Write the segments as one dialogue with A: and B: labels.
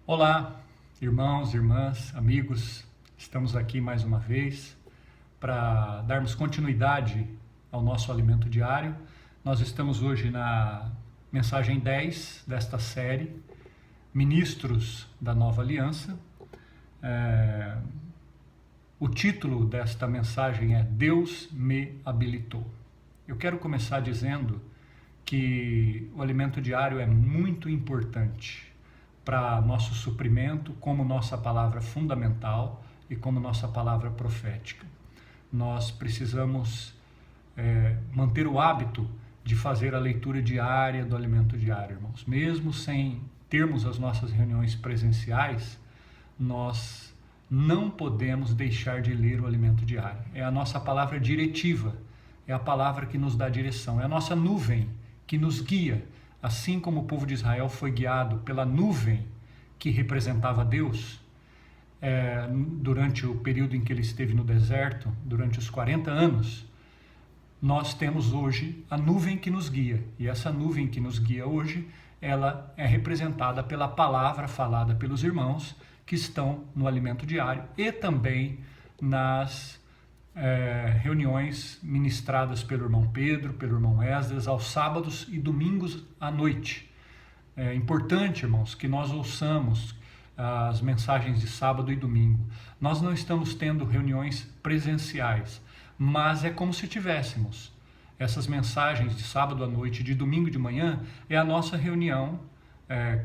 A: Olá, irmãos, irmãs, amigos, estamos aqui mais uma vez para darmos continuidade ao nosso alimento diário. Nós estamos hoje na mensagem 10 desta série, Ministros da Nova Aliança. O título desta mensagem é Deus me habilitou. Eu quero começar dizendo que o alimento diário é muito importante para nosso suprimento, como nossa palavra fundamental e como nossa palavra profética. Nós precisamos manter o hábito de fazer a leitura diária do alimento diário, irmãos. Mesmo sem termos as nossas reuniões presenciais, nós não podemos deixar de ler o alimento diário. É a nossa palavra diretiva, é a palavra que nos dá direção, é a nossa nuvem que nos guia. Assim como o povo de Israel foi guiado pela nuvem que representava Deus, durante o período em que ele esteve no deserto, durante os 40 anos, nós temos hoje a nuvem que nos guia. E essa nuvem que nos guia hoje, ela é representada pela palavra falada pelos irmãos que estão no alimento diário e também nas reuniões ministradas pelo irmão Pedro, pelo irmão Esdras, aos sábados e domingos à noite. É importante, irmãos, que nós ouçamos as mensagens de sábado e domingo. Nós não estamos tendo reuniões presenciais, mas é como se tivéssemos. Essas mensagens de sábado à noite e de domingo de manhã é a nossa reunião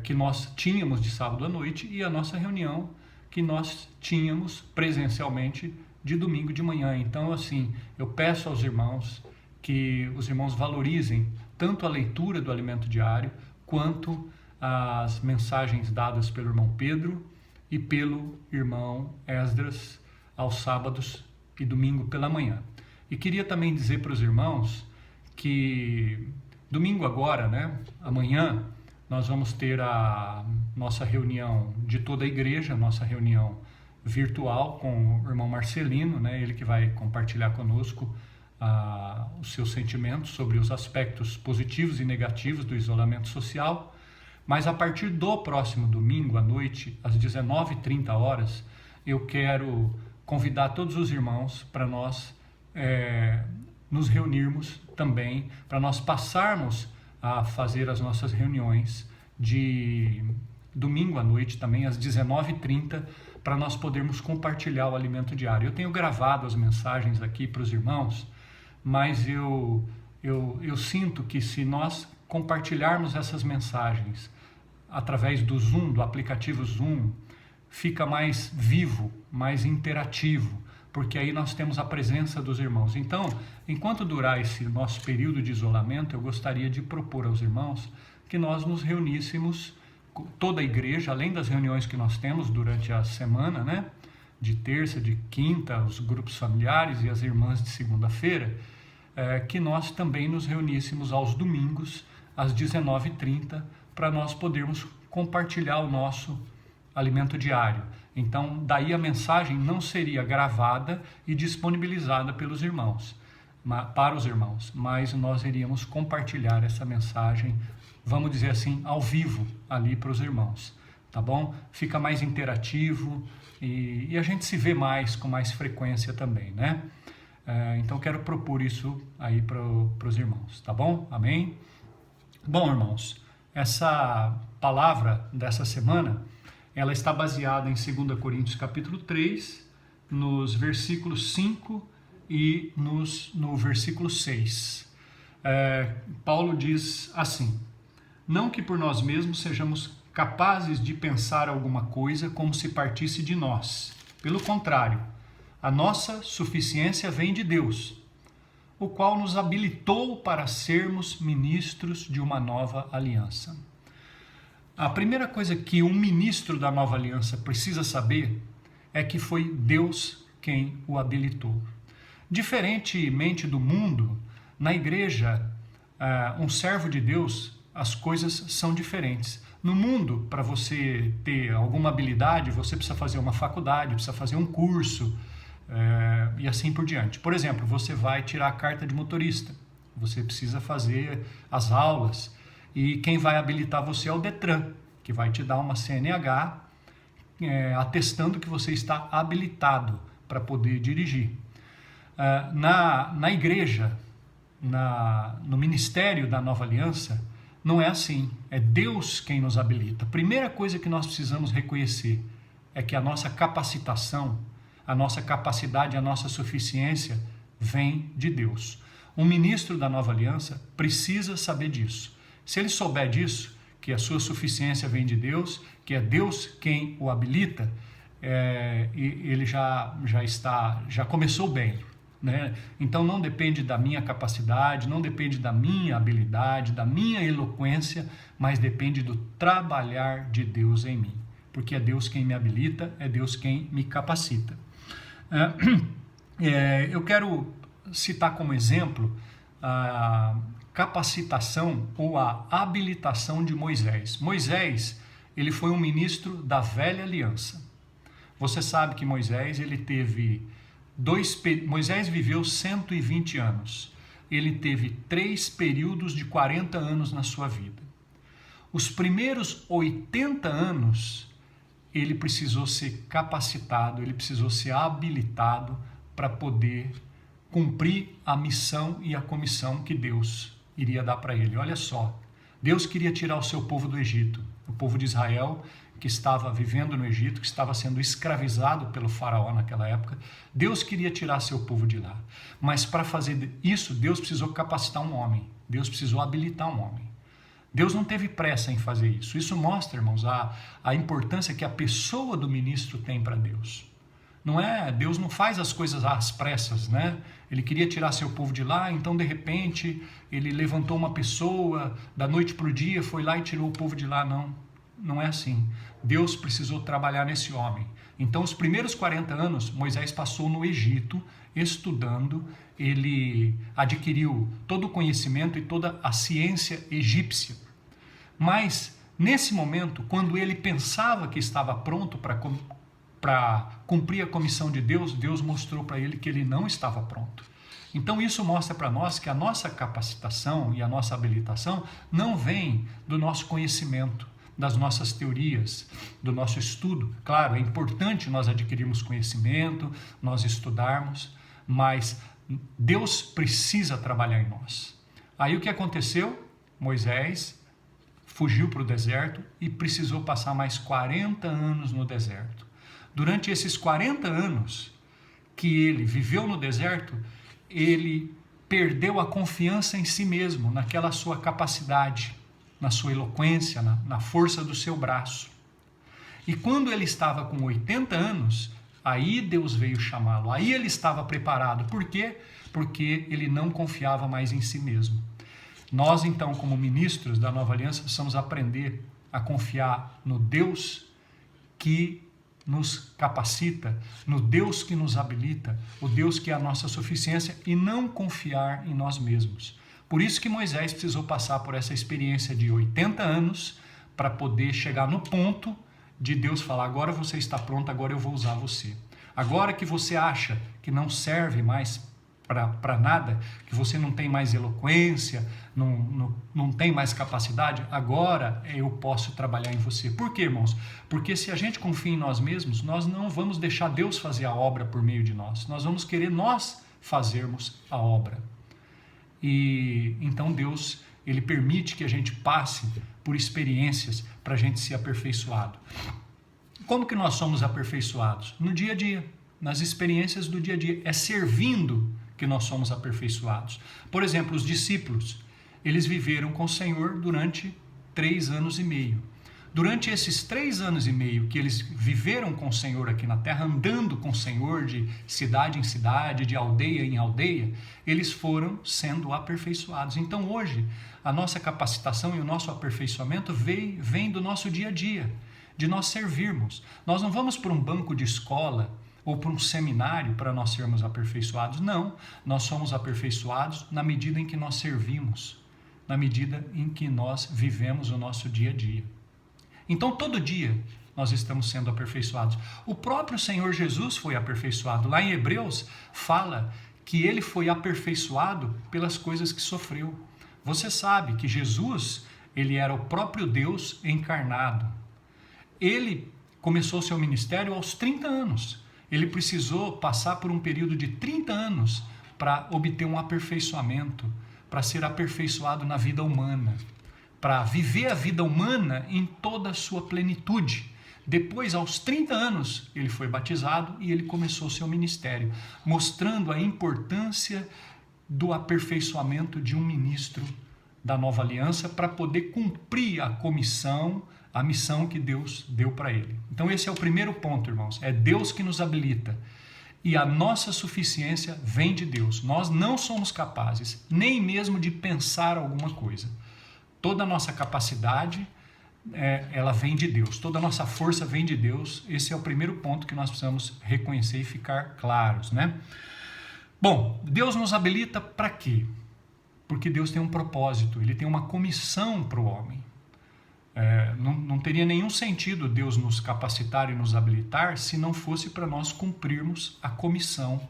A: que nós tínhamos de sábado à noite e a nossa reunião que nós tínhamos presencialmente de domingo de manhã. Então, assim, eu peço aos irmãos que os irmãos valorizem tanto a leitura do alimento diário, quanto as mensagens dadas pelo irmão Pedro e pelo irmão Esdras aos sábados e domingo pela manhã. E queria também dizer para os irmãos que domingo agora, amanhã, nós vamos ter a nossa reunião de toda a igreja, nossa reunião virtual com o irmão Marcelino, ele que vai compartilhar conosco os seus sentimentos sobre os aspectos positivos e negativos do isolamento social. Mas a partir do próximo domingo à noite, às 19h30, eu quero convidar todos os irmãos para nós nos reunirmos também, para nós passarmos a fazer as nossas reuniões de domingo à noite também, às 19h30, para nós podermos compartilhar o alimento diário. Eu tenho gravado as mensagens aqui para os irmãos, mas eu sinto que se nós compartilharmos essas mensagens através do Zoom, do aplicativo Zoom, fica mais vivo, mais interativo, porque aí nós temos a presença dos irmãos. Então, enquanto durar esse nosso período de isolamento, eu gostaria de propor aos irmãos que nós nos reuníssemos, toda a igreja, além das reuniões que nós temos durante a semana, de terça, de quinta, os grupos familiares e as irmãs de segunda-feira, que nós também nos reuníssemos aos domingos, às 19h30, para nós podermos compartilhar o nosso alimento diário. Então, daí a mensagem não seria gravada e disponibilizada pelos irmãos, para os irmãos, mas nós iríamos compartilhar essa mensagem, vamos dizer assim, ao vivo, ali para os irmãos, tá bom? Fica mais interativo e a gente se vê mais, com mais frequência também, Então, quero propor isso aí para os irmãos, tá bom? Amém? Bom, irmãos, essa palavra dessa semana, ela está baseada em 2 Coríntios capítulo 3, nos versículos 5 e no versículo 6. Paulo diz assim: não que por nós mesmos sejamos capazes de pensar alguma coisa como se partisse de nós. Pelo contrário, a nossa suficiência vem de Deus, o qual nos habilitou para sermos ministros de uma nova aliança. A primeira coisa que um ministro da nova aliança precisa saber é que foi Deus quem o habilitou. Diferentemente do mundo, na igreja, um servo de Deus, as coisas são diferentes. No mundo, para você ter alguma habilidade, você precisa fazer uma faculdade, precisa fazer um curso, e assim por diante. Por exemplo, você vai tirar a carta de motorista, você precisa fazer as aulas, e quem vai habilitar você é o Detran, que vai te dar uma CNH atestando que você está habilitado para poder dirigir. Na igreja, no ministério da Nova Aliança, não é assim. É Deus quem nos habilita. A primeira coisa que nós precisamos reconhecer é que a nossa capacitação, a nossa capacidade, a nossa suficiência vem de Deus. Um ministro da Nova Aliança precisa saber disso. Se ele souber disso, que a sua suficiência vem de Deus, que é Deus quem o habilita, ele já começou bem. Né? Então não depende da minha capacidade, não depende da minha habilidade, da minha eloquência, mas depende do trabalhar de Deus em mim. Porque é Deus quem me habilita, é Deus quem me capacita. Eu quero citar como exemplo a capacitação ou a habilitação de Moisés. Moisés, ele foi um ministro da Velha Aliança. Você sabe que Moisés viveu 120 anos. Ele teve 3 períodos de 40 anos na sua vida. Os primeiros 80 anos, ele precisou ser capacitado, ele precisou ser habilitado para poder cumprir a missão e a comissão que Deus iria dar para ele. Olha só, Deus queria tirar o seu povo do Egito, o povo de Israel, que estava vivendo no Egito, que estava sendo escravizado pelo faraó naquela época. Deus queria tirar seu povo de lá. Mas para fazer isso, Deus precisou capacitar um homem. Deus precisou habilitar um homem. Deus não teve pressa em fazer isso. Isso mostra, irmãos, a importância que a pessoa do ministro tem para Deus. Deus não faz as coisas às pressas, né? Ele queria tirar seu povo de lá, então de repente ele levantou uma pessoa, da noite para o dia, foi lá e tirou o povo de lá. Não é assim. Deus precisou trabalhar nesse homem. Então, os primeiros 40 anos, Moisés passou no Egito, estudando. Ele adquiriu todo o conhecimento e toda a ciência egípcia. Mas, nesse momento, quando ele pensava que estava pronto para cumprir a comissão de Deus, Deus mostrou para ele que ele não estava pronto. Então isso mostra para nós que a nossa capacitação e a nossa habilitação não vem do nosso conhecimento, das nossas teorias, do nosso estudo. Claro, é importante nós adquirirmos conhecimento, nós estudarmos, mas Deus precisa trabalhar em nós. Aí o que aconteceu? Moisés fugiu para o deserto e precisou passar mais 40 anos no deserto. Durante esses 40 anos que ele viveu no deserto, ele perdeu a confiança em si mesmo, naquela sua capacidade, na sua eloquência, na força do seu braço. E quando ele estava com 80 anos, aí Deus veio chamá-lo, aí ele estava preparado. Por quê? Porque ele não confiava mais em si mesmo. Nós, então, como ministros da Nova Aliança, precisamos aprender a confiar no Deus que nos capacita, no Deus que nos habilita, o Deus que é a nossa suficiência, e não confiar em nós mesmos. Por isso que Moisés precisou passar por essa experiência de 80 anos para poder chegar no ponto de Deus falar: agora você está pronto, agora eu vou usar você. Agora que você acha que não serve mais para nada, que você não tem mais eloquência, não tem mais capacidade, agora eu posso trabalhar em você. Por quê, irmãos? Porque se a gente confia em nós mesmos, nós não vamos deixar Deus fazer a obra por meio de nós. Nós vamos querer nós fazermos a obra. E então Deus, ele permite que a gente passe por experiências para a gente ser aperfeiçoado. Como que nós somos aperfeiçoados? No dia a dia, nas experiências do dia a dia. É servindo que nós somos aperfeiçoados. Por exemplo, os discípulos, eles viveram com o Senhor durante 3 anos e meio. Durante esses 3 anos e meio que eles viveram com o Senhor aqui na terra, andando com o Senhor de cidade em cidade, de aldeia em aldeia, eles foram sendo aperfeiçoados. Então hoje, a nossa capacitação e o nosso aperfeiçoamento vem do nosso dia a dia, de nós servirmos. Nós não vamos para um banco de escola ou para um seminário para nós sermos aperfeiçoados. Não, nós somos aperfeiçoados na medida em que nós servimos, na medida em que nós vivemos o nosso dia a dia. Então, todo dia nós estamos sendo aperfeiçoados. O próprio Senhor Jesus foi aperfeiçoado. Lá em Hebreus fala que ele foi aperfeiçoado pelas coisas que sofreu. Você sabe que Jesus, ele era o próprio Deus encarnado. Ele começou seu ministério aos 30 anos. Ele precisou passar por um período de 30 anos para obter um aperfeiçoamento, para ser aperfeiçoado na vida humana, para viver a vida humana em toda a sua plenitude. Depois, aos 30 anos, ele foi batizado e ele começou seu ministério, mostrando a importância do aperfeiçoamento de um ministro da nova aliança para poder cumprir a comissão, a missão que Deus deu para ele. Então esse é o primeiro ponto, irmãos. É Deus que nos habilita. E a nossa suficiência vem de Deus. Nós não somos capazes nem mesmo de pensar alguma coisa. Toda a nossa capacidade, ela vem de Deus. Toda a nossa força vem de Deus. Esse é o primeiro ponto que nós precisamos reconhecer e ficar claros, né? Bom, Deus nos habilita para quê? Porque Deus tem um propósito, Ele tem uma comissão para o homem. Não teria nenhum sentido Deus nos capacitar e nos habilitar se não fosse para nós cumprirmos a comissão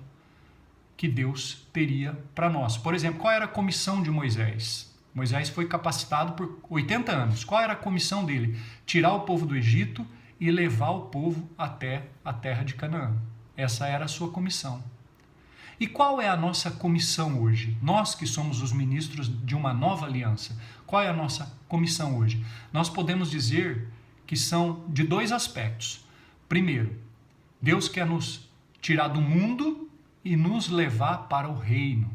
A: que Deus teria para nós. Por exemplo, qual era a comissão de Moisés? Moisés foi capacitado por 80 anos. Qual era a comissão dele? Tirar o povo do Egito e levar o povo até a terra de Canaã. Essa era a sua comissão. E qual é a nossa comissão hoje? Nós que somos os ministros de uma nova aliança, qual é a nossa comissão hoje? Nós podemos dizer que são de dois aspectos. Primeiro, Deus quer nos tirar do mundo e nos levar para o reino.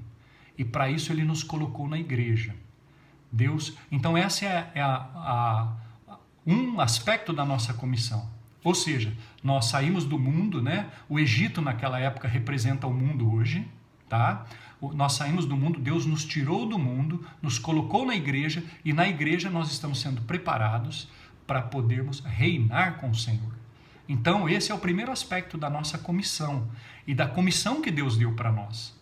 A: E para isso Ele nos colocou na igreja. Então esse é um aspecto da nossa comissão. Ou seja, nós saímos do mundo, né? O Egito naquela época representa o mundo hoje, tá? Nós saímos do mundo, Deus nos tirou do mundo, nos colocou na igreja e na igreja nós estamos sendo preparados para podermos reinar com o Senhor. Então esse é o primeiro aspecto da nossa comissão e da comissão que Deus deu para nós.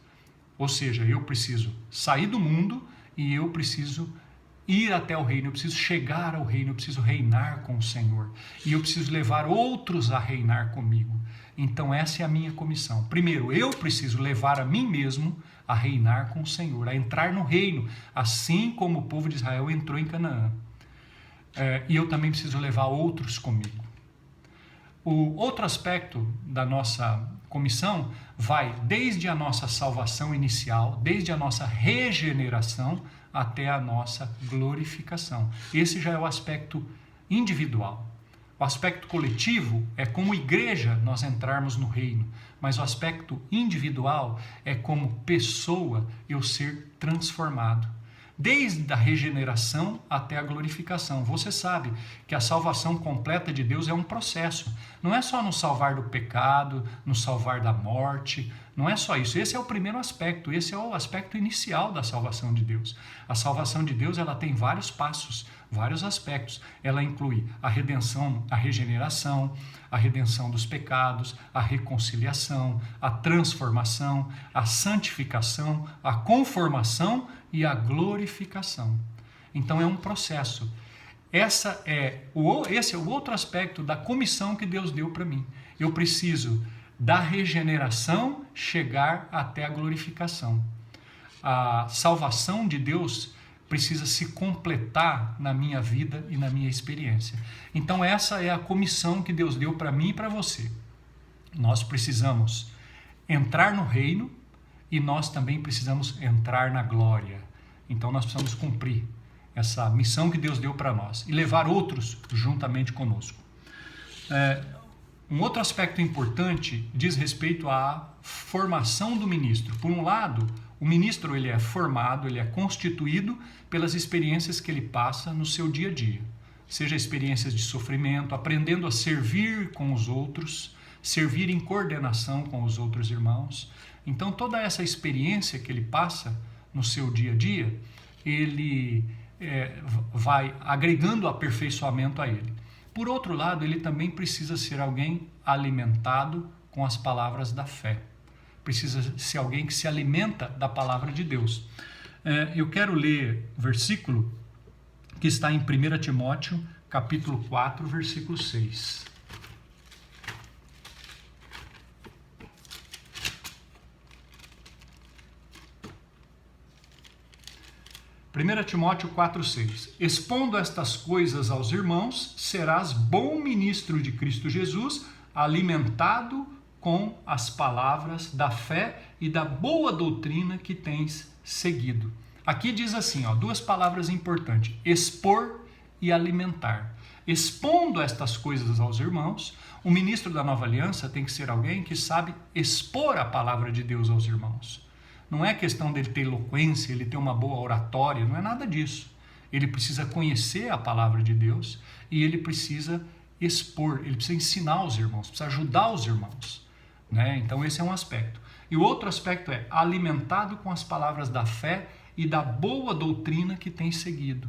A: Ou seja, eu preciso sair do mundo e eu preciso ir até o reino, eu preciso chegar ao reino, eu preciso reinar com o Senhor. E eu preciso levar outros a reinar comigo. Então essa é a minha comissão. Primeiro, eu preciso levar a mim mesmo a reinar com o Senhor, a entrar no reino, assim como o povo de Israel entrou em Canaã. E eu também preciso levar outros comigo. O outro aspecto da nossa comissão vai desde a nossa salvação inicial, desde a nossa regeneração, até a nossa glorificação. Esse já é o aspecto individual. O aspecto coletivo é como igreja nós entrarmos no reino, mas o aspecto individual é como pessoa eu ser transformado. Desde a regeneração até a glorificação. Você sabe que a salvação completa de Deus é um processo. Não é só nos salvar do pecado, nos salvar da morte. Não é só isso. Esse é o primeiro aspecto. Esse é o aspecto inicial da salvação de Deus. A salvação de Deus ela tem vários passos, vários aspectos. Ela inclui a redenção, a regeneração, a redenção dos pecados, a reconciliação, a transformação, a santificação, a conformação e a glorificação. Então é um processo. Esse é o outro aspecto da comissão que Deus deu para mim. Eu preciso da regeneração chegar até a glorificação. A salvação de Deus precisa se completar na minha vida e na minha experiência. Então essa é a comissão que Deus deu para mim e para você. Nós precisamos entrar no reino e nós também precisamos entrar na glória. Então nós precisamos cumprir essa missão que Deus deu para nós e levar outros juntamente conosco. Um outro aspecto importante diz respeito à formação do ministro. Por um lado, o ministro ele é formado, ele é constituído pelas experiências que ele passa no seu dia a dia. Seja experiências de sofrimento, aprendendo a servir com os outros, servir em coordenação com os outros irmãos. Então toda essa experiência que ele passa no seu dia a dia, ele vai agregando aperfeiçoamento a ele. Por outro lado, ele também precisa ser alguém alimentado com as palavras da fé. Precisa ser alguém que se alimenta da palavra de Deus. Eu quero ler versículo que está em 1 Timóteo, capítulo 4, versículo 6. 1 Timóteo 4,6. Expondo estas coisas aos irmãos, serás bom ministro de Cristo Jesus, alimentado com as palavras da fé e da boa doutrina que tens seguido. Aqui diz assim, duas palavras importantes: expor e alimentar. Expondo estas coisas aos irmãos, o ministro da Nova Aliança tem que ser alguém que sabe expor a palavra de Deus aos irmãos. Não é questão dele ter eloquência, ele ter uma boa oratória, não é nada disso. Ele precisa conhecer a palavra de Deus e ele precisa expor, ele precisa ensinar os irmãos, precisa ajudar os irmãos, né? Então esse é um aspecto. E o outro aspecto é alimentado com as palavras da fé e da boa doutrina que tem seguido.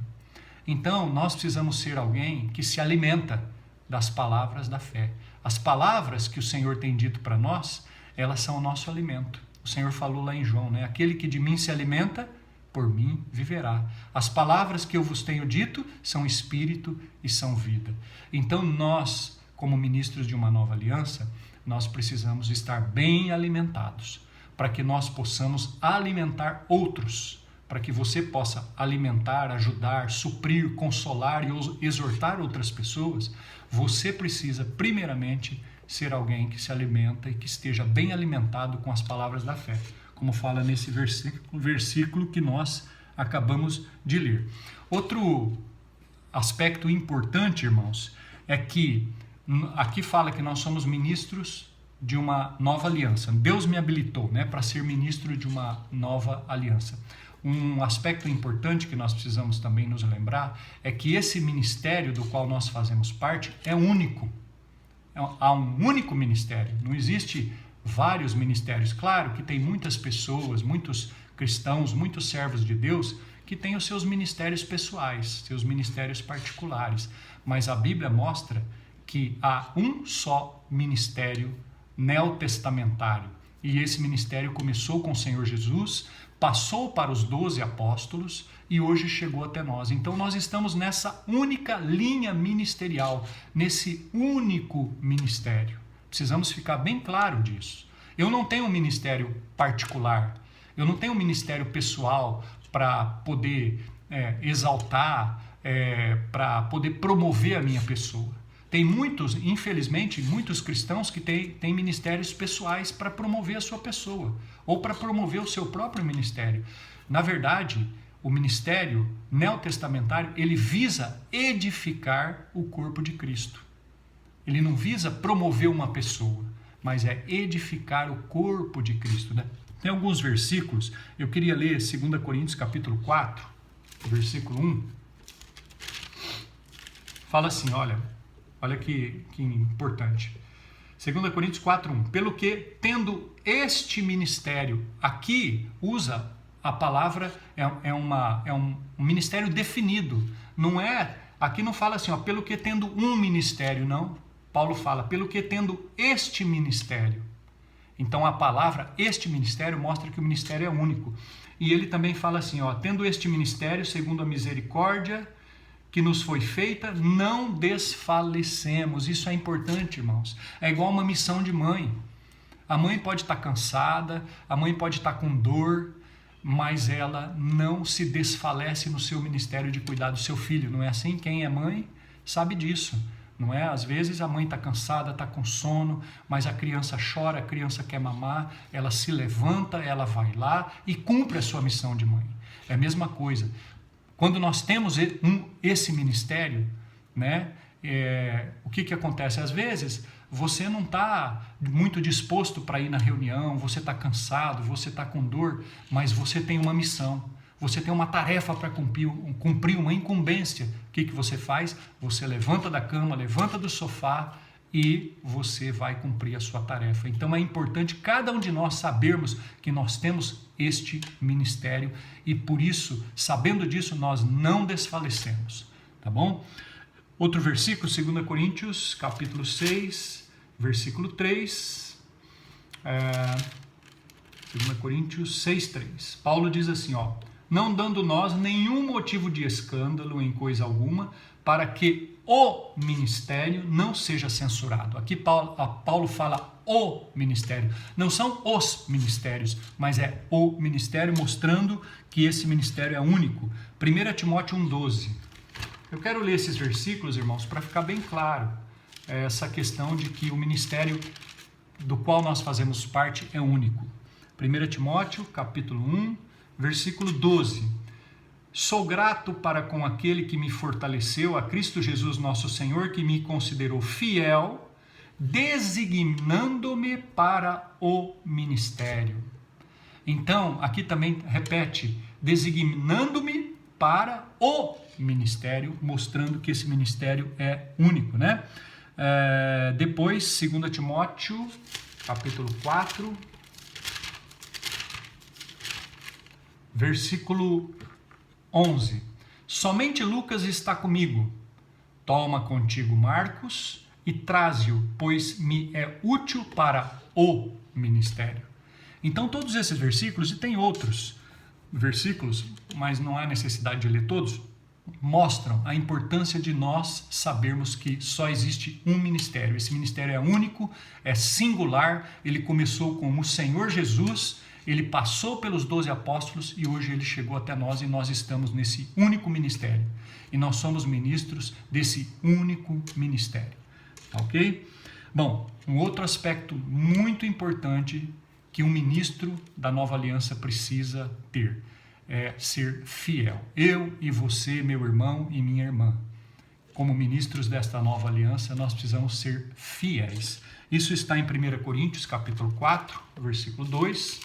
A: Então nós precisamos ser alguém que se alimenta das palavras da fé. As palavras que o Senhor tem dito para nós, elas são o nosso alimento. O Senhor falou lá em João, né? Aquele que de mim se alimenta, por mim viverá. As palavras que eu vos tenho dito são espírito e são vida. Então nós, como ministros de uma nova aliança, nós precisamos estar bem alimentados, para que nós possamos alimentar outros, para que você possa alimentar, ajudar, suprir, consolar e exortar outras pessoas. Você precisa, primeiramente, ser alguém que se alimenta e que esteja bem alimentado com as palavras da fé, como fala nesse versículo que nós acabamos de ler. Outro aspecto importante, irmãos, é que aqui fala que nós somos ministros de uma nova aliança. Deus me habilitou, né, para ser ministro de uma nova aliança. Um aspecto importante que nós precisamos também nos lembrar é que esse ministério do qual nós fazemos parte é único. Há um único ministério, não existe vários ministérios. Claro que tem muitas pessoas, muitos cristãos, muitos servos de Deus que têm os seus ministérios pessoais, seus ministérios particulares, mas a Bíblia mostra que há um só ministério neotestamentário, e esse ministério começou com o Senhor Jesus, passou para os 12 apóstolos e hoje chegou até nós. Então nós estamos nessa única linha ministerial, nesse único ministério. Precisamos ficar bem claro disso. Eu não tenho um ministério particular, eu não tenho um ministério pessoal para poder exaltar, para poder promover a minha pessoa. Tem muitos, infelizmente, muitos cristãos que têm ministérios pessoais para promover a sua pessoa ou para promover o seu próprio ministério. Na verdade, o ministério neotestamentário, ele visa edificar o corpo de Cristo. Ele não visa promover uma pessoa, mas é edificar o corpo de Cristo, né? Tem alguns versículos, eu queria ler 2 Coríntios capítulo 4, versículo 1. Fala assim, olha que importante. 2 Coríntios 4:1. Pelo que, tendo este ministério, aqui usa a palavra, é um ministério definido. Não é, aqui não fala assim, pelo que tendo um ministério, não. Paulo fala, pelo que tendo este ministério. Então a palavra, este ministério, mostra que o ministério é único. E ele também fala assim, tendo este ministério, segundo a misericórdia que nos foi feita, não desfalecemos. Isso é importante, irmãos. É igual uma missão de mãe. A mãe pode estar cansada, a mãe pode estar com dor, mas ela não se desfalece no seu ministério de cuidar do seu filho. Não é assim? Quem é mãe sabe disso. Não é? Às vezes a mãe está cansada, está com sono, mas a criança chora, a criança quer mamar, ela se levanta, ela vai lá e cumpre a sua missão de mãe. É a mesma coisa. Quando nós temos esse ministério, né, o que acontece? Às vezes você não está muito disposto para ir na reunião, você está cansado, você está com dor, mas você tem uma missão, você tem uma tarefa para cumprir uma incumbência. O que você faz? Você levanta da cama, levanta do sofá e você vai cumprir a sua tarefa. Então é importante cada um de nós sabermos que nós temos este ministério e por isso, sabendo disso, nós não desfalecemos, tá bom? Outro versículo, 2 Coríntios, capítulo 6, versículo 3, 2 Coríntios 6, 3. Paulo diz assim, não dando nós nenhum motivo de escândalo em coisa alguma, para que o ministério não seja censurado. Aqui Paulo fala o ministério. Não são os ministérios, mas é o ministério, mostrando que esse ministério é único. 1 Timóteo 1,12. Eu quero ler esses versículos, irmãos, para ficar bem claro essa questão de que o ministério do qual nós fazemos parte é único. 1 Timóteo, capítulo 1, versículo 12. Sou grato para com aquele que me fortaleceu, a Cristo Jesus nosso Senhor, que me considerou fiel, designando-me para o ministério. Então, aqui também repete, designando-me para o ministério, mostrando que esse ministério é único, né? Depois, 2 Timóteo, capítulo 4, versículo 11. Somente Lucas está comigo. Toma contigo Marcos e traze-o, pois me é útil para o ministério. Então, todos esses versículos, e tem outros versículos, mas não há necessidade de ler todos, mostram a importância de nós sabermos que só existe um ministério. Esse ministério é único, é singular, ele começou com o Senhor Jesus, ele passou pelos 12 apóstolos e hoje ele chegou até nós e nós estamos nesse único ministério. E nós somos ministros desse único ministério. Ok? Bom, um outro aspecto muito importante que um ministro da nova aliança precisa ter é ser fiel. Eu e você, meu irmão e minha irmã, como ministros desta nova aliança, nós precisamos ser fiéis. Isso está em 1 Coríntios, capítulo 4, versículo 2.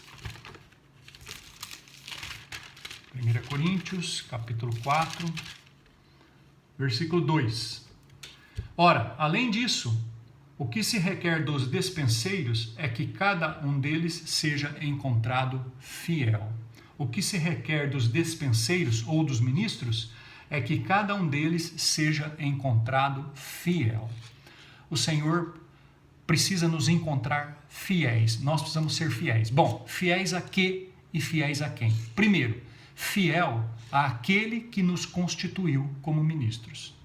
A: 1 Coríntios, capítulo 4, versículo 2. Ora, além disso, o que se requer dos despenseiros é que cada um deles seja encontrado fiel. O que se requer dos despenseiros ou dos ministros é que cada um deles seja encontrado fiel. O Senhor precisa nos encontrar fiéis. Nós precisamos ser fiéis. Bom, fiéis a quê e fiéis a quem? Primeiro, fiel àquele que nos constituiu como ministros.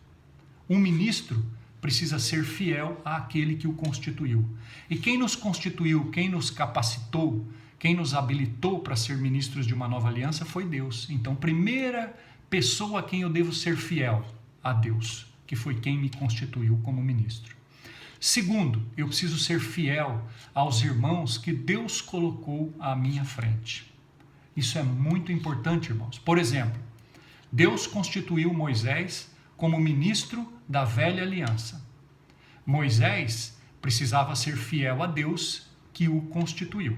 A: Um ministro precisa ser fiel àquele que o constituiu. E quem nos constituiu, quem nos capacitou, quem nos habilitou para ser ministros de uma nova aliança foi Deus. Então, primeira pessoa a quem eu devo ser fiel, a Deus, que foi quem me constituiu como ministro. Segundo, eu preciso ser fiel aos irmãos que Deus colocou à minha frente. Isso é muito importante, irmãos. Por exemplo, Deus constituiu Moisés como ministro da velha aliança. Moisés precisava ser fiel a Deus que o constituiu.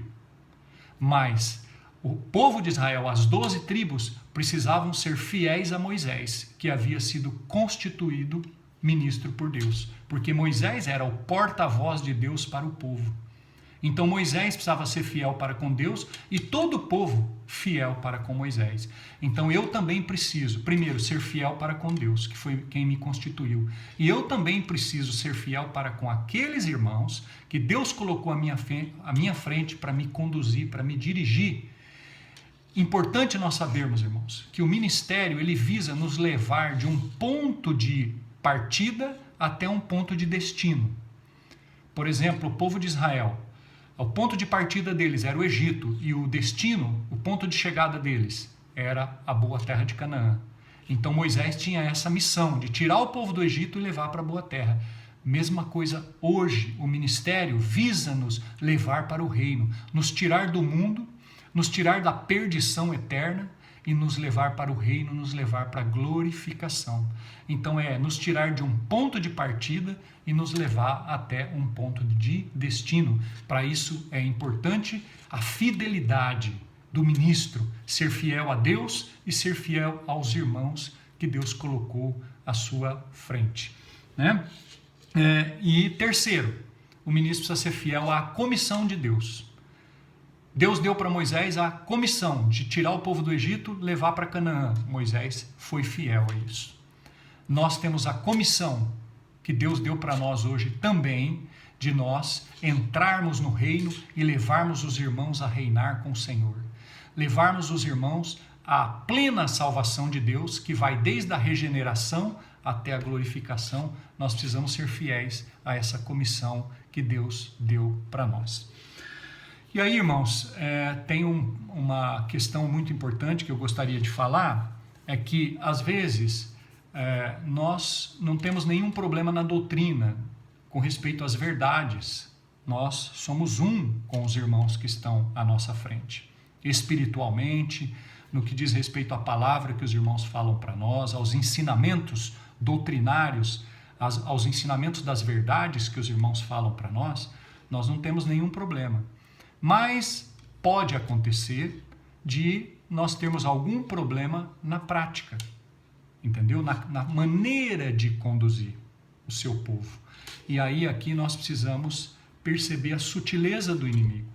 A: Mas o povo de Israel, as 12 tribos, precisavam ser fiéis a Moisés, que havia sido constituído ministro por Deus, porque Moisés era o porta-voz de Deus para o povo. Então Moisés precisava ser fiel para com Deus e todo o povo fiel para com Moisés. Então eu também preciso, primeiro, ser fiel para com Deus, que foi quem me constituiu. E eu também preciso ser fiel para com aqueles irmãos que Deus colocou à minha frente para me conduzir, para me dirigir. Importante nós sabermos, irmãos, que o ministério ele visa nos levar de um ponto de partida até um ponto de destino. Por exemplo, o povo de Israel, o ponto de partida deles era o Egito e o destino, o ponto de chegada deles era a boa terra de Canaã. Então Moisés tinha essa missão de tirar o povo do Egito e levar para a boa terra. Mesma coisa hoje, o ministério visa nos levar para o reino, nos tirar do mundo, nos tirar da perdição eterna e nos levar para o reino, nos levar para a glorificação. Então é nos tirar de um ponto de partida e nos levar até um ponto de destino. Para isso é importante a fidelidade do ministro, ser fiel a Deus e ser fiel aos irmãos que Deus colocou à sua frente, né? E terceiro, o ministro precisa ser fiel à comissão de Deus. Deus deu para Moisés a comissão de tirar o povo do Egito, levar para Canaã. Moisés foi fiel a isso. Nós temos a comissão que Deus deu para nós hoje também, de nós entrarmos no reino e levarmos os irmãos a reinar com o Senhor. Levarmos os irmãos à plena salvação de Deus, que vai desde a regeneração até a glorificação, nós precisamos ser fiéis a essa comissão que Deus deu para nós. E aí, irmãos, tem uma questão muito importante que eu gostaria de falar, é que, às vezes, nós não temos nenhum problema na doutrina com respeito às verdades. Nós somos um com os irmãos que estão à nossa frente. Espiritualmente, no que diz respeito à palavra que os irmãos falam para nós, aos ensinamentos doutrinários, aos ensinamentos das verdades que os irmãos falam para nós não temos nenhum problema. Mas pode acontecer de nós termos algum problema na prática, entendeu? Na maneira de conduzir o seu povo. E aí aqui nós precisamos perceber a sutileza do inimigo.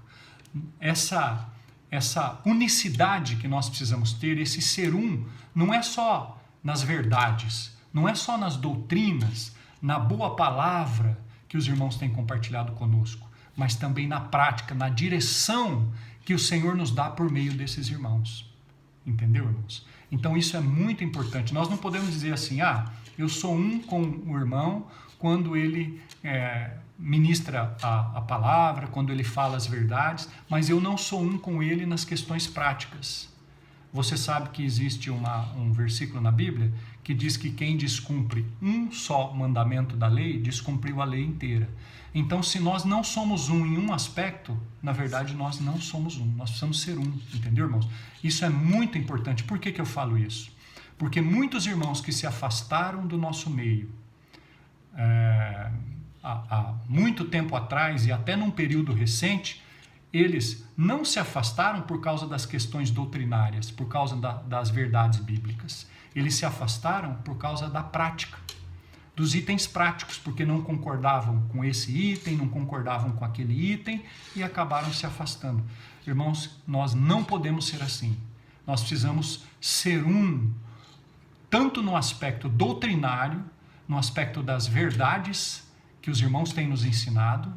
A: Essa unicidade que nós precisamos ter, esse ser um, não é só nas verdades, não é só nas doutrinas, na boa palavra que os irmãos têm compartilhado conosco, mas também na prática, na direção que o Senhor nos dá por meio desses irmãos. Entendeu, irmãos? Então isso é muito importante. Nós não podemos dizer assim, eu sou um com o irmão quando ele ministra a palavra, quando ele fala as verdades, mas eu não sou um com ele nas questões práticas. Você sabe que existe um versículo na Bíblia que diz que quem descumpre um só mandamento da lei, descumpriu a lei inteira. Então, se nós não somos um em um aspecto, na verdade nós não somos um, nós precisamos ser um, entendeu, irmãos? Isso é muito importante. Por que eu falo isso? Porque muitos irmãos que se afastaram do nosso meio, há muito tempo atrás e até num período recente, eles não se afastaram por causa das questões doutrinárias, por causa das verdades bíblicas. Eles se afastaram por causa da prática, dos itens práticos, porque não concordavam com esse item, não concordavam com aquele item e acabaram se afastando. Irmãos, nós não podemos ser assim. Nós precisamos ser um, tanto no aspecto doutrinário, no aspecto das verdades que os irmãos têm nos ensinado,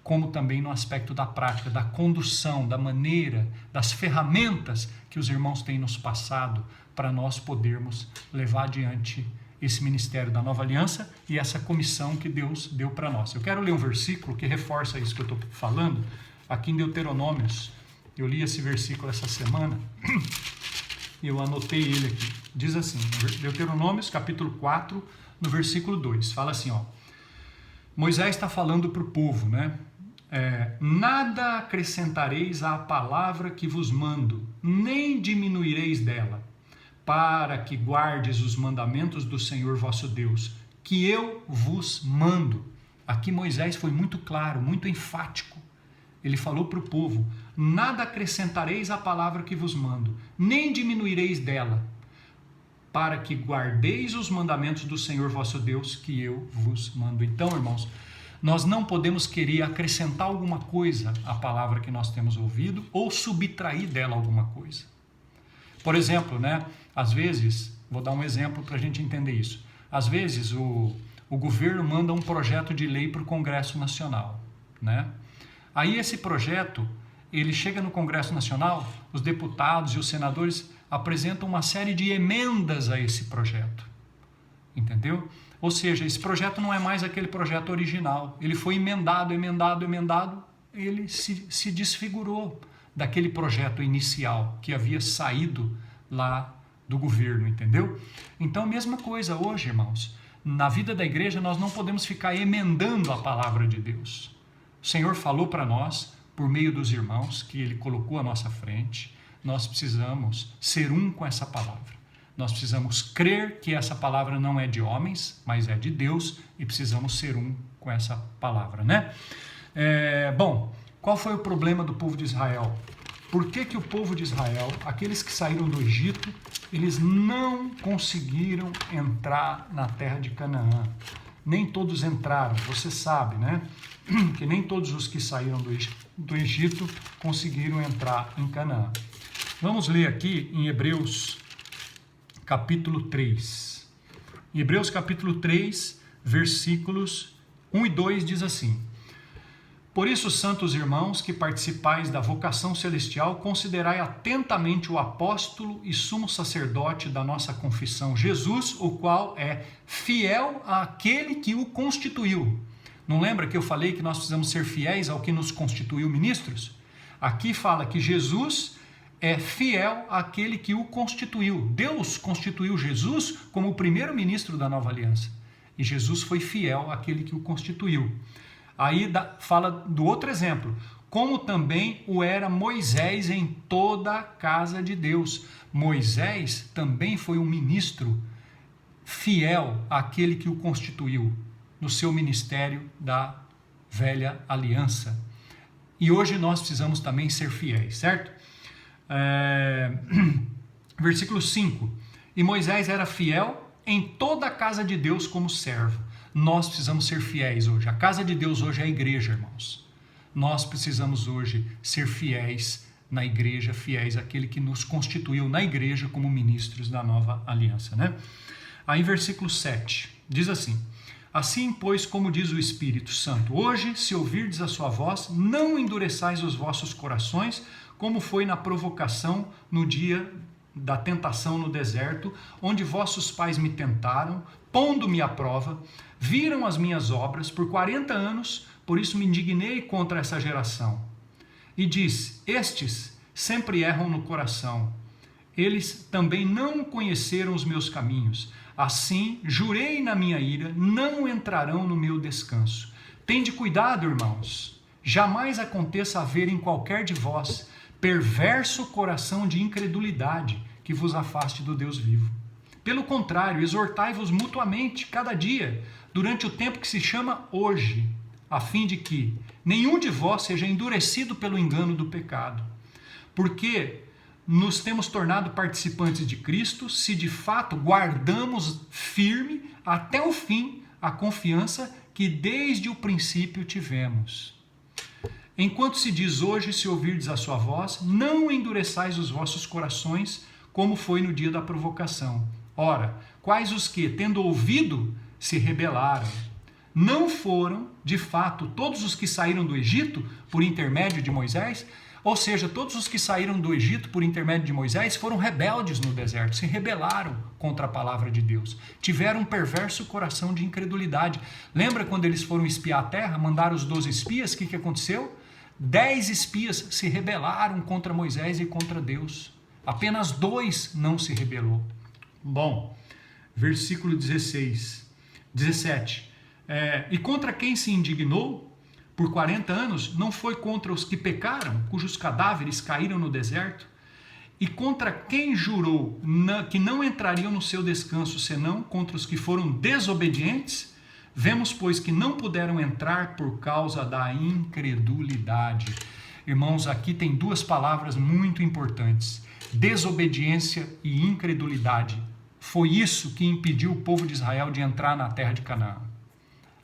A: como também no aspecto da prática, da condução, da maneira, das ferramentas que os irmãos têm nos passado para nós podermos levar adiante esse ministério da Nova Aliança e essa comissão que Deus deu para nós. Eu quero ler um versículo que reforça isso que eu estou falando, aqui em Deuteronômios. Eu li esse versículo essa semana e eu anotei ele aqui. Diz assim, Deuteronômios capítulo 4, no versículo 2, fala assim, Moisés está falando para o povo, né? Nada acrescentareis à palavra que vos mando, nem diminuireis dela, para que guardes os mandamentos do Senhor vosso Deus, que eu vos mando. Aqui Moisés foi muito claro, muito enfático. Ele falou para o povo, nada acrescentareis à palavra que vos mando, nem diminuireis dela, para que guardeis os mandamentos do Senhor vosso Deus, que eu vos mando. Então, irmãos, nós não podemos querer acrescentar alguma coisa à palavra que nós temos ouvido ou subtrair dela alguma coisa. Por exemplo, né, às vezes, vou dar um exemplo para a gente entender isso. Às vezes o governo manda um projeto de lei para o Congresso Nacional, né? Aí esse projeto, ele chega no Congresso Nacional, os deputados e os senadores apresentam uma série de emendas a esse projeto, entendeu? Ou seja, esse projeto não é mais aquele projeto original, ele foi emendado, ele se desfigurou daquele projeto inicial que havia saído lá do governo, entendeu? Então, a mesma coisa hoje, irmãos, na vida da igreja nós não podemos ficar emendando a palavra de Deus. O Senhor falou para nós, por meio dos irmãos que Ele colocou à nossa frente, nós precisamos ser um com essa palavra. Nós precisamos crer que essa palavra não é de homens, mas é de Deus, e precisamos ser um com essa palavra, né? Bom, qual foi o problema do povo de Israel? Por que o povo de Israel, aqueles que saíram do Egito, eles não conseguiram entrar na terra de Canaã? Nem todos entraram, você sabe, né? Que nem todos os que saíram do Egito conseguiram entrar em Canaã. Vamos ler aqui em Hebreus capítulo 3. Em Hebreus capítulo 3, versículos 1 e 2 diz assim: Por isso, santos irmãos, que participais da vocação celestial, considerai atentamente o apóstolo e sumo sacerdote da nossa confissão, Jesus, o qual é fiel àquele que o constituiu. Não lembra que eu falei que nós precisamos ser fiéis ao que nos constituiu ministros? Aqui fala que Jesus é fiel àquele que o constituiu. Deus constituiu Jesus como o primeiro ministro da nova aliança. E Jesus foi fiel àquele que o constituiu. Aí fala do outro exemplo, como também o era Moisés em toda a casa de Deus. Moisés também foi um ministro fiel àquele que o constituiu no seu ministério da velha aliança. E hoje nós precisamos também ser fiéis, certo? Versículo 5. E Moisés era fiel em toda a casa de Deus como servo. Nós precisamos ser fiéis hoje. A casa de Deus hoje é a igreja, irmãos. Nós precisamos hoje ser fiéis na igreja, fiéis àquele que nos constituiu na igreja como ministros da nova aliança, né? Aí versículo 7, diz assim: assim, pois, como diz o Espírito Santo, hoje, se ouvirdes a sua voz, não endureçais os vossos corações, como foi na provocação no dia da tentação no deserto, onde vossos pais me tentaram, pondo-me à prova, viram as minhas obras por 40 anos, por isso me indignei contra essa geração. E disse: estes sempre erram no coração, eles também não conheceram os meus caminhos. Assim, jurei na minha ira, não entrarão no meu descanso. Tende cuidado, irmãos, jamais aconteça haver em qualquer de vós perverso coração de incredulidade que vos afaste do Deus vivo. Pelo contrário, exortai-vos mutuamente, cada dia, durante o tempo que se chama hoje, a fim de que nenhum de vós seja endurecido pelo engano do pecado. Porque nos temos tornado participantes de Cristo, se de fato guardamos firme até o fim a confiança que desde o princípio tivemos. Enquanto se diz hoje, se ouvirdes a sua voz, não endureçais os vossos corações, como foi no dia da provocação. Ora, quais os que, tendo ouvido, se rebelaram? Não foram, de fato, todos os que saíram do Egito por intermédio de Moisés? Ou seja, todos os que saíram do Egito por intermédio de Moisés foram rebeldes no deserto, se rebelaram contra a palavra de Deus. Tiveram um perverso coração de incredulidade. Lembra quando eles foram espiar a terra, mandaram os 12 espias, o que aconteceu? 10 espias se rebelaram contra Moisés e contra Deus. Apenas 2 não se rebelou. Bom, versículo 17. E contra quem se indignou por 40 anos, não foi contra os que pecaram, cujos cadáveres caíram no deserto? E contra quem jurou que não entrariam no seu descanso, senão contra os que foram desobedientes? Vemos, pois, que não puderam entrar por causa da incredulidade. Irmãos, aqui tem 2 palavras muito importantes: desobediência e incredulidade. Foi isso que impediu o povo de Israel de entrar na terra de Canaã.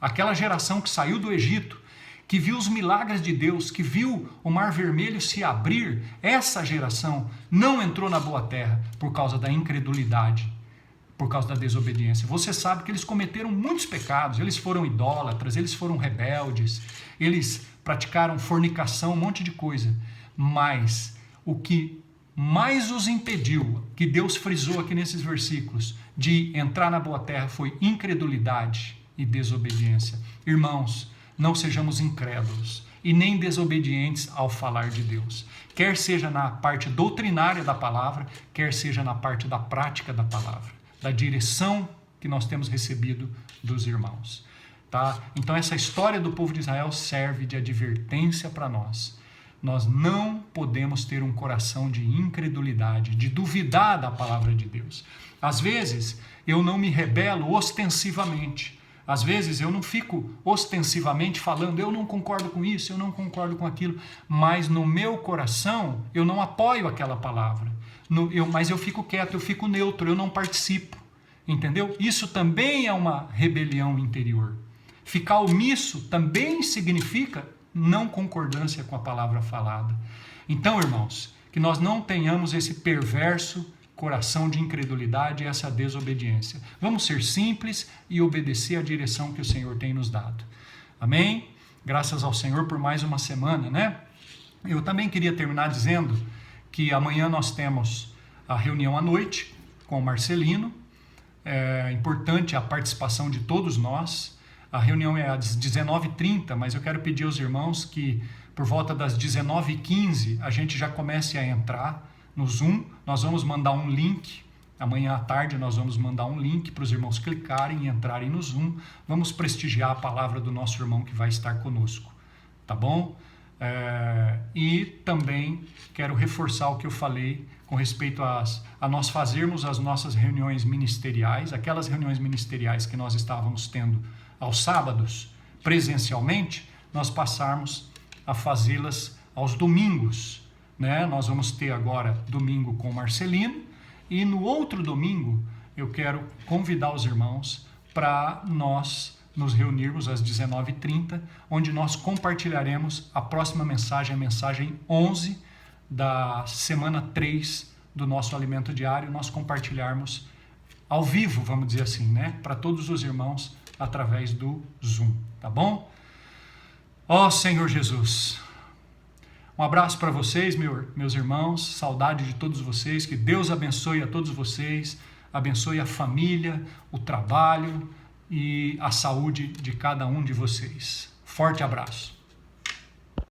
A: Aquela geração que saiu do Egito, que viu os milagres de Deus, que viu o Mar Vermelho se abrir, essa geração não entrou na boa terra por causa da incredulidade, por causa da desobediência. Você sabe que eles cometeram muitos pecados, eles foram idólatras, eles foram rebeldes, eles praticaram fornicação, um monte de coisa. Mas o que mais os impediu, que Deus frisou aqui nesses versículos, de entrar na boa terra foi incredulidade e desobediência. Irmãos, não sejamos incrédulos e nem desobedientes ao falar de Deus. Quer seja na parte doutrinária da palavra, quer seja na parte da prática da palavra, da direção que nós temos recebido dos irmãos. Tá? Então essa história do povo de Israel serve de advertência para nós. Nós não podemos ter um coração de incredulidade, de duvidar da palavra de Deus. Às vezes eu não me rebelo ostensivamente. Às vezes eu não fico ostensivamente falando, eu não concordo com isso, eu não concordo com aquilo, mas no meu coração eu não apoio aquela palavra. Mas eu fico quieto, eu fico neutro, eu não participo. Entendeu? Isso também é uma rebelião interior. Ficar omisso também significa não concordância com a palavra falada. Então, irmãos, que nós não tenhamos esse perverso coração de incredulidade e essa desobediência. Vamos ser simples e obedecer à direção que o Senhor tem nos dado. Amém? Graças ao Senhor por mais uma semana, né? Eu também queria terminar dizendo que amanhã nós temos a reunião à noite com o Marcelino. É importante a participação de todos nós. A reunião é às 19h30, mas eu quero pedir aos irmãos que por volta das 19h15 a gente já comece a entrar no Zoom. Nós vamos mandar um link, amanhã à tarde nós vamos mandar um link para os irmãos clicarem e entrarem no Zoom. Vamos prestigiar a palavra do nosso irmão que vai estar conosco, tá bom? E também quero reforçar o que eu falei com respeito a nós fazermos as nossas reuniões ministeriais, aquelas reuniões ministeriais que nós estávamos tendo aos sábados, presencialmente, nós passarmos a fazê-las aos domingos, né? Nós vamos ter agora domingo com o Marcelino, e no outro domingo eu quero convidar os irmãos para nós nos reunirmos às 19h30, onde nós compartilharemos a próxima mensagem, a mensagem 11 da semana 3 do nosso Alimento Diário, nós compartilharmos ao vivo, vamos dizer assim, né? Para todos os irmãos através do Zoom, tá bom? Ó Senhor Jesus, um abraço para vocês, meus irmãos, saudade de todos vocês, que Deus abençoe a todos vocês, abençoe a família, o trabalho e a saúde de cada um de vocês. Forte abraço.